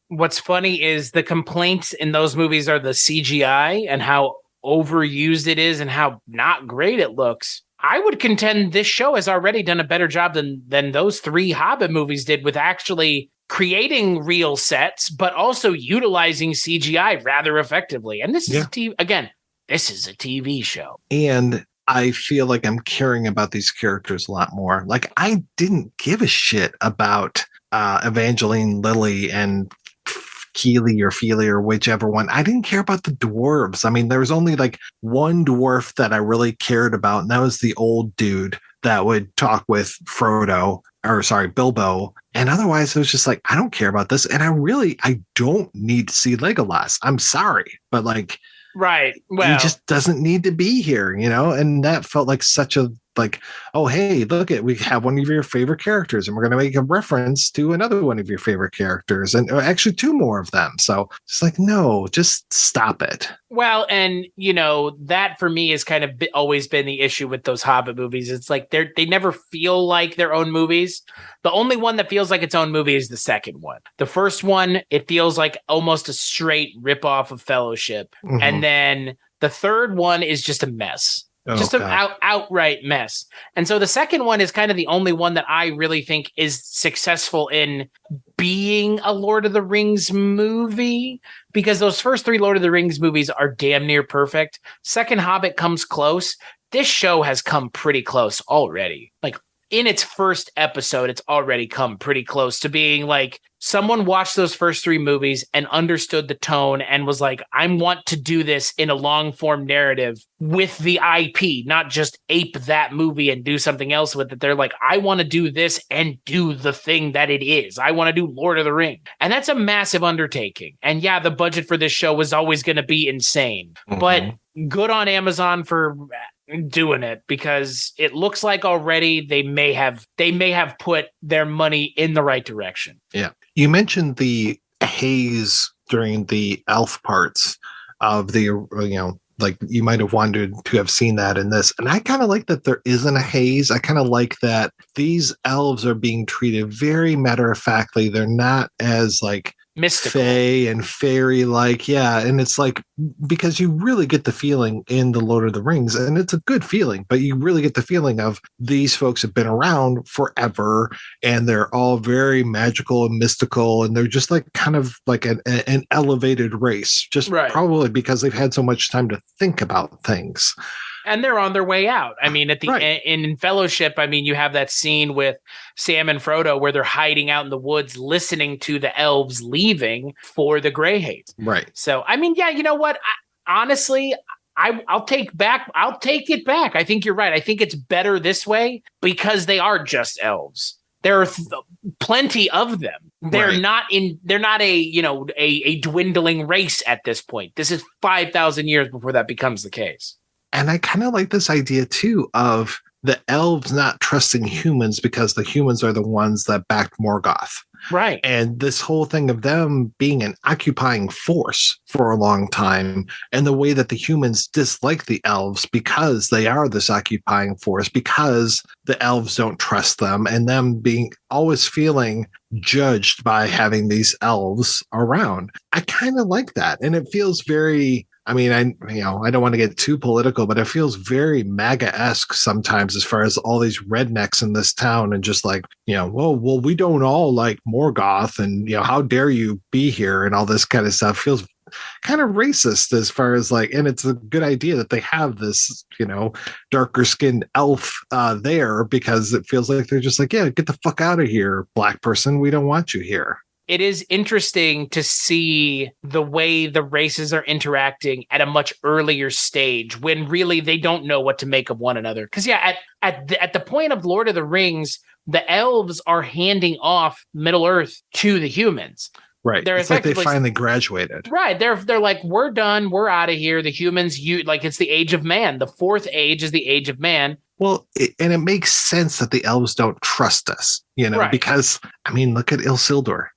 what's funny is the complaints in those movies are the CGI and how overused it is and how not great it looks. I would contend this show has already done a better job than those 3 Hobbit movies did with actually creating real sets, but also utilizing CGI rather effectively. And this is this is a TV show. And I feel like I'm caring about these characters a lot more. Like, I didn't give a shit about Evangeline Lilly and Keely or Feely or whichever one. I didn't care about the dwarves. I mean, there was only like one dwarf that I really cared about, and that was the old dude that would talk with Bilbo. And otherwise, it was just like, I don't care about this. And I don't need to see Legolas. I'm sorry, but like, right. Well, he just doesn't need to be here, and that felt like such a like, oh, hey, look we have one of your favorite characters and we're going to make a reference to another one of your favorite characters and actually 2 more of them. So it's like, no, just stop it. Well, and that for me has kind of always been the issue with those Hobbit movies. It's like they never feel like their own movies. The only one that feels like its own movie is the second one. The first one, it feels like almost a straight ripoff of Fellowship. Mm-hmm. And then the third one is just a mess. Just an outright mess. And so the second one is kind of the only one that I really think is successful in being a Lord of the Rings movie, because those first 3 Lord of the Rings movies are damn near perfect. Second Hobbit comes close. This show has come pretty close already. Like, in its first episode, it's already come pretty close to being like, someone watched those first 3 movies and understood the tone and was like, I want to do this in a long form narrative with the IP, not just ape that movie and do something else with it. They're like, I want to do this and do the thing that it is. I want to do Lord of the Rings. And that's a massive undertaking. And yeah, the budget for this show was always going to be insane, but good on Amazon for doing it, because it looks like already they may have put their money in the right direction. Yeah. You mentioned the haze during the elf parts of the, like you might have wanted to have seen that in this. And I kind of like that there isn't a haze. I kind of like that these elves are being treated very matter-of-factly. They're not as like mystical, fae and fairy like. Yeah. And it's like, because you really get the feeling in the Lord of the Rings, and it's a good feeling, but you really get the feeling of these folks have been around forever and they're all very magical and mystical, and they're just like kind of like an elevated race, just probably because they've had so much time to think about things. And they're on their way out. I mean, at the in Fellowship, I mean, you have that scene with Sam and Frodo where they're hiding out in the woods, listening to the elves leaving for the Greyhates. Right. So, I mean, yeah, you know what? Honestly, I'll take it back. I think you're right. I think it's better this way because they are just elves. There are plenty of them. They're not a dwindling race at this point. This is 5,000 years before that becomes the case. And I kind of like this idea, too, of the elves not trusting humans because the humans are the ones that backed Morgoth. Right. And this whole thing of them being an occupying force for a long time, and the way that the humans dislike the elves because they are this occupying force, because the elves don't trust them, and them being always feeling judged by having these elves around. I kind of like that. And it feels very... I mean, I don't want to get too political, but it feels very MAGA-esque sometimes as far as all these rednecks in this town and just like, well, we don't all like Morgoth and, how dare you be here and all this kind of stuff. kind of racist as far as like, and it's a good idea that they have this, darker skinned elf there, because it feels like they're just like, yeah, get the fuck out of here, black person. We don't want you here. It is interesting to see the way the races are interacting at a much earlier stage when really they don't know what to make of one another. Because at the point of Lord of the Rings, the elves are handing off Middle Earth to the humans. Right. It's like they finally graduated. Right. They're like, we're done. We're out of here. The humans, it's the age of man. The fourth age is the age of man. Well, and it makes sense that the elves don't trust us, right. Because, look at Isildur.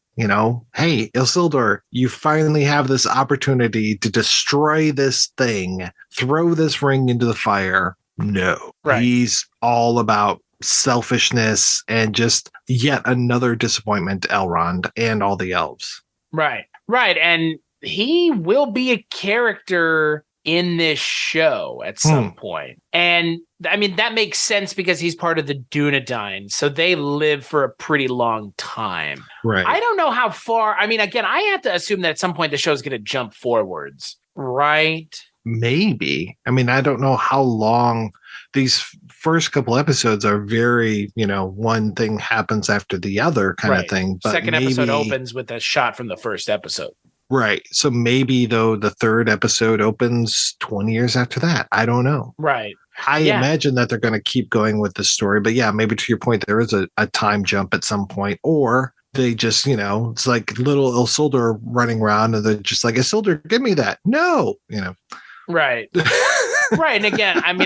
Hey, Isildur, you finally have this opportunity to destroy this thing, throw this ring into the fire. No, right. He's all about selfishness and just yet another disappointment to Elrond and all the elves. Right. And he will be a character in this show at some point. And that makes sense because he's part of the Dunedain. So they live for a pretty long time. Right. I don't know how far. Again, I have to assume that at some point the show's going to jump forwards. Right. Maybe. I don't know how long. These first couple episodes are very, one thing happens after the other kind of thing. But second episode opens with a shot from the first episode. Right. So maybe, though, the third episode opens 20 years after that. I don't know. Right. I imagine that they're going to keep going with the story. But yeah, maybe to your point, there is a time jump at some point. Or they just, it's like little Isildur running around and they're just like, Isildur, give me that. No. Right. Right. And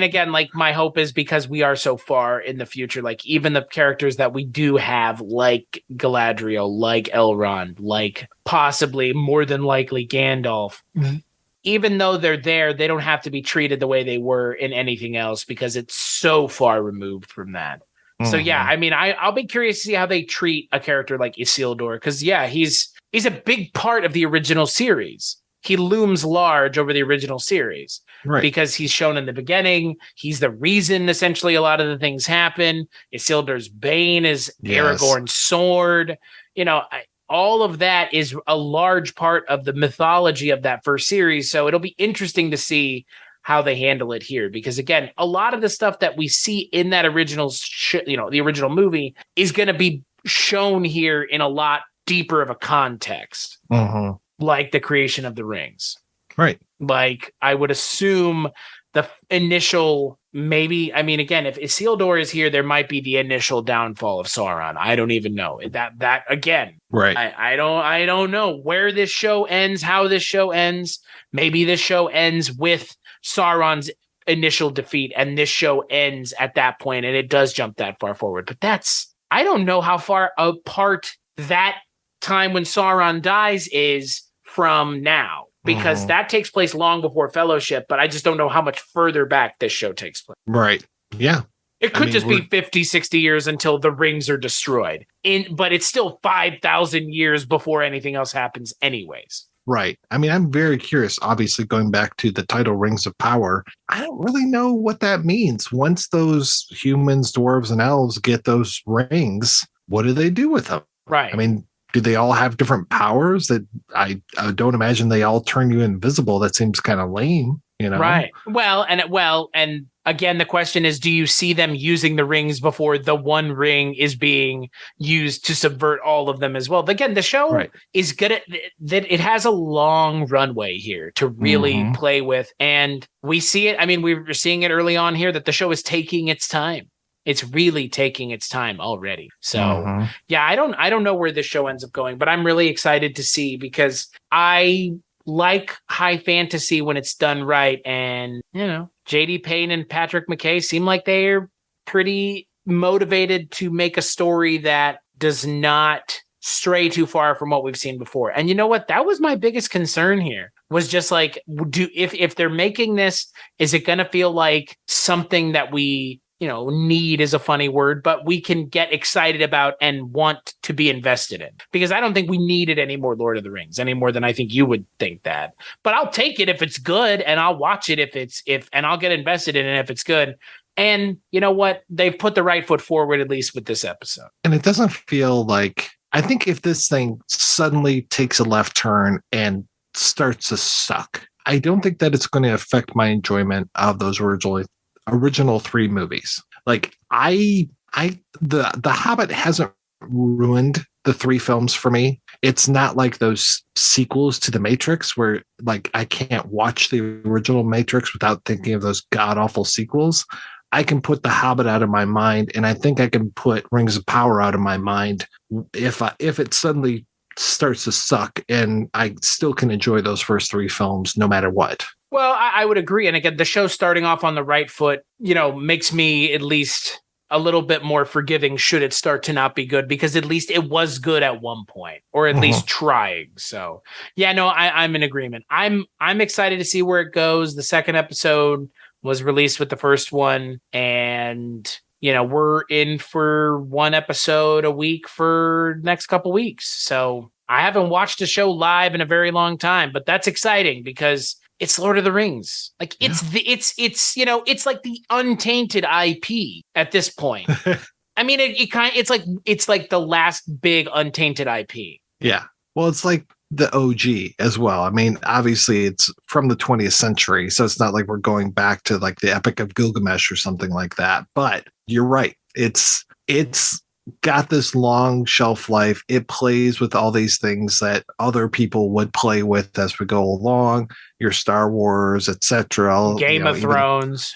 again, like my hope is because we are so far in the future, like even the characters that we do have, like Galadriel, like Elrond, like possibly more than likely Gandalf, even though they're there, they don't have to be treated the way they were in anything else because it's so far removed from that. So yeah, I'll be curious to see how they treat a character like Isildur because he's a big part of the original series. He looms large over the original series, right? Because he's shown in the beginning. He's the reason, essentially, a lot of the things happen. Isildur's bane is Aragorn's sword. All of that is a large part of the mythology of that first series. So it'll be interesting to see how they handle it here. Because again, a lot of the stuff that we see in that original, the original movie is going to be shown here in a lot deeper of a context. Like the creation of the rings. Right. Like I would assume the initial, maybe, again, if Isildur is here, there might be the initial downfall of Sauron. I don't even know that again. Right. I don't know where this show ends, how this show ends. Maybe this show ends with Sauron's initial defeat and this show ends at that point and it does jump that far forward. But I don't know how far apart that time when Sauron dies is from now, because that takes place long before Fellowship, but I just don't know how much further back this show takes place. Right. Yeah. It could just be 50, 60 years until the rings are destroyed. But it's still 5,000 years before anything else happens anyways. Right. I'm very curious, obviously, going back to the title Rings of Power. I don't really know what that means. Once those humans, dwarves, and elves get those rings, what do they do with them? Right. Do they all have different powers that I don't imagine they all turn you invisible? That seems kind of lame, Right. Well, and again, the question is, do you see them using the rings before the one ring is being used to subvert all of them as well? Again, the show is good at that. It has a long runway here to really play with. And we see it. We're seeing it early on here that the show is taking its time. It's really taking its time already. So yeah, I don't know where this show ends up going, but I'm really excited to see because I like high fantasy when it's done right. And, J.D. Payne and Patrick McKay seem like they're pretty motivated to make a story that does not stray too far from what we've seen before. And you know what? That was my biggest concern here was just like, if they're making this, is it going to feel like something that we need is a funny word, but we can get excited about and want to be invested in. Because I don't think we needed any more Lord of the Rings any more than I think you would think that. But I'll take it if it's good, and I'll watch it and I'll get invested in it if it's good. And you know what? They've put the right foot forward, at least with this episode. And it doesn't feel like, I think if this thing suddenly takes a left turn and starts to suck, I don't think that it's going to affect my enjoyment of those original three movies. Like the Hobbit hasn't ruined the three films for me. It's not like those sequels to the Matrix where like I can't watch the original Matrix without thinking of those god awful sequels. I can put the Hobbit out of my mind, and I think I can put Rings of Power out of my mind if it suddenly starts to suck, and I still can enjoy those first three films no matter what. Well, I would agree. And again, the show starting off on the right foot, makes me at least a little bit more forgiving should it start to not be good, because at least it was good at one point, or at least trying. So yeah, no, I'm in agreement. I'm excited to see where it goes. The second episode was released with the first one, and we're in for one episode a week for next couple weeks. So I haven't watched a show live in a very long time, but that's exciting because it's Lord of the Rings. Like it's like the untainted IP at this point. I mean, it's like the last big untainted IP. Yeah. Well, it's like the OG as well. I mean, obviously it's from the 20th century, so it's not like we're going back to like the Epic of Gilgamesh or something like that. But you're right. It's got this long shelf life. It plays with all these things that other people would play with as we go along. Your Star Wars, etc. Game of Thrones,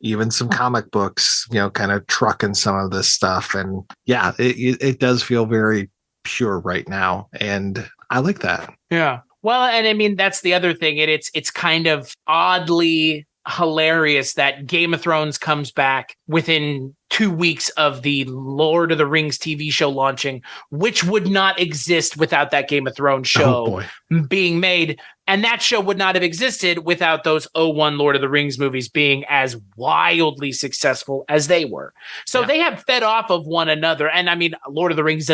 even some comic books. Kind of trucking some of this stuff, and yeah, it does feel very pure right now, and I like that. Yeah. Well, and I mean that's the other thing. It's kind of oddly hilarious that Game of Thrones comes back within 2 weeks of the Lord of the Rings TV show launching, which would not exist without that Game of Thrones show being made. And that show would not have existed without those 01 Lord of the Rings movies being as wildly successful as they were. So they have fed off of one another. And I mean, Lord of the Rings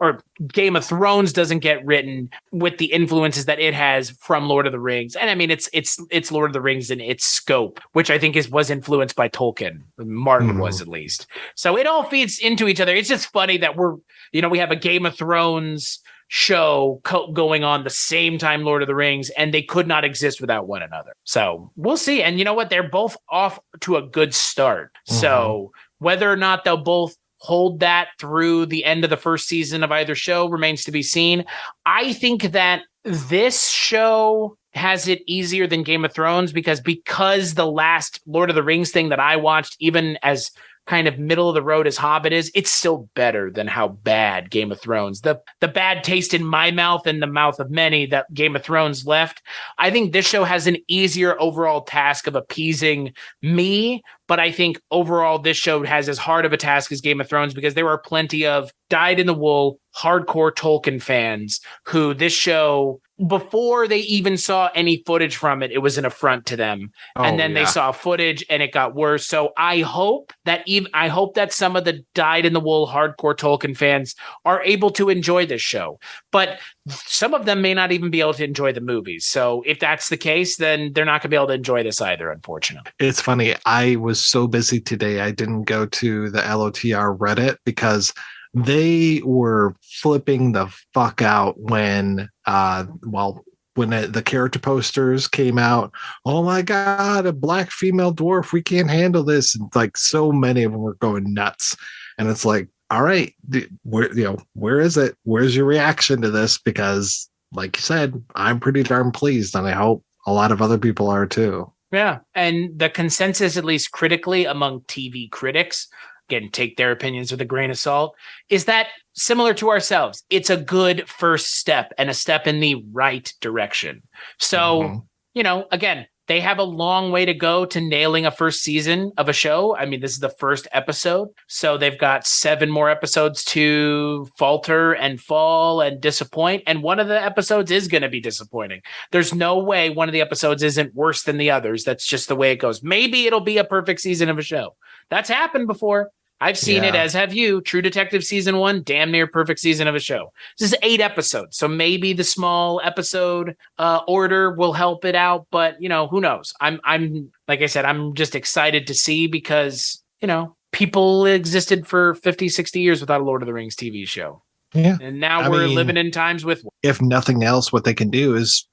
or Game of Thrones doesn't get written with the influences that it has from Lord of the Rings. And I mean, it's Lord of the Rings in its scope, which I think was influenced by Tolkien. Martin was, at least. So it all feeds into each other. It's just funny that we have a Game of Thrones show going on the same time Lord of the Rings, and they could not exist without one another. So we'll see. And you know what? They're both off to a good start. So whether or not they'll both hold that through the end of the first season of either show remains to be seen. I think that this show has it easier than Game of Thrones because the last Lord of the Rings thing that I watched, even as kind of middle of the road as Hobbit is, it's still better than how bad Game of Thrones, the bad taste in my mouth and the mouth of many that Game of Thrones left. I think this show has an easier overall task of appeasing me, but I think overall this show has as hard of a task as Game of Thrones because there are plenty of dyed-in-the-wool hardcore Tolkien fans who this show, before they even saw any footage from it, it was an affront to them. And then they saw footage and it got worse. So I hope that some of the dyed-in-the-wool hardcore Tolkien fans are able to enjoy this show. But some of them may not even be able to enjoy the movies. So if that's the case, then they're not going to be able to enjoy this either, unfortunately. It's funny. I was so busy today, I didn't go to the LOTR Reddit because they were flipping the fuck out when the character posters came out. Oh my God, a black female dwarf. We can't handle this. And like so many of them were going nuts. And it's like, all right, where is it? Where's your reaction to this? Because like you said, I'm pretty darn pleased, and I hope a lot of other people are too. Yeah. And the consensus, at least critically among TV critics, again, take their opinions with a grain of salt, is that similar to ourselves, it's a good first step and a step in the right direction. So, again, they have a long way to go to nailing a first season of a show. I mean, this is the first episode. So they've got 7 more episodes to falter and fall and disappoint. And one of the episodes is going to be disappointing. There's no way one of the episodes isn't worse than the others. That's just the way it goes. Maybe it'll be a perfect season of a show. That's happened before. I've seen it, as have you. True Detective season 1, damn near perfect season of a show. This is 8 episodes, so maybe the small episode order will help it out. But who knows? I'm like I said, I'm just excited to see because people existed for 50, 60 years without a Lord of the Rings TV show. Yeah. And now I we're mean, living in times with. If nothing else, what they can do is,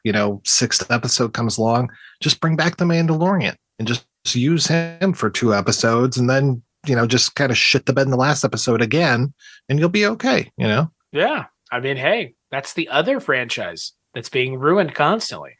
sixth episode comes along, just bring back the Mandalorian and just use him for 2 episodes, and then, just kind of shit the bed in the last episode again, and you'll be okay, Yeah. I mean, hey, that's the other franchise that's being ruined constantly.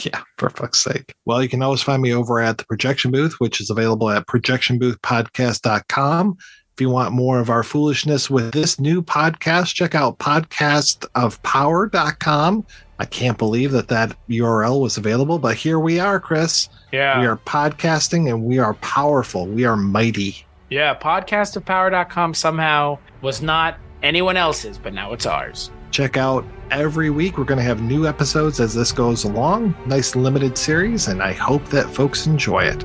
Yeah, for fuck's sake. Well, you can always find me over at the Projection Booth, which is available at projectionboothpodcast.com. If you want more of our foolishness with this new podcast, check out podcastofpower.com. I can't believe that URL was available, but here we are, Chris. Yeah. We are podcasting and we are powerful. We are mighty. Yeah, podcastofpower.com somehow was not anyone else's, but now it's ours. Check out every week. We're going to have new episodes as this goes along. Nice limited series, and I hope that folks enjoy it.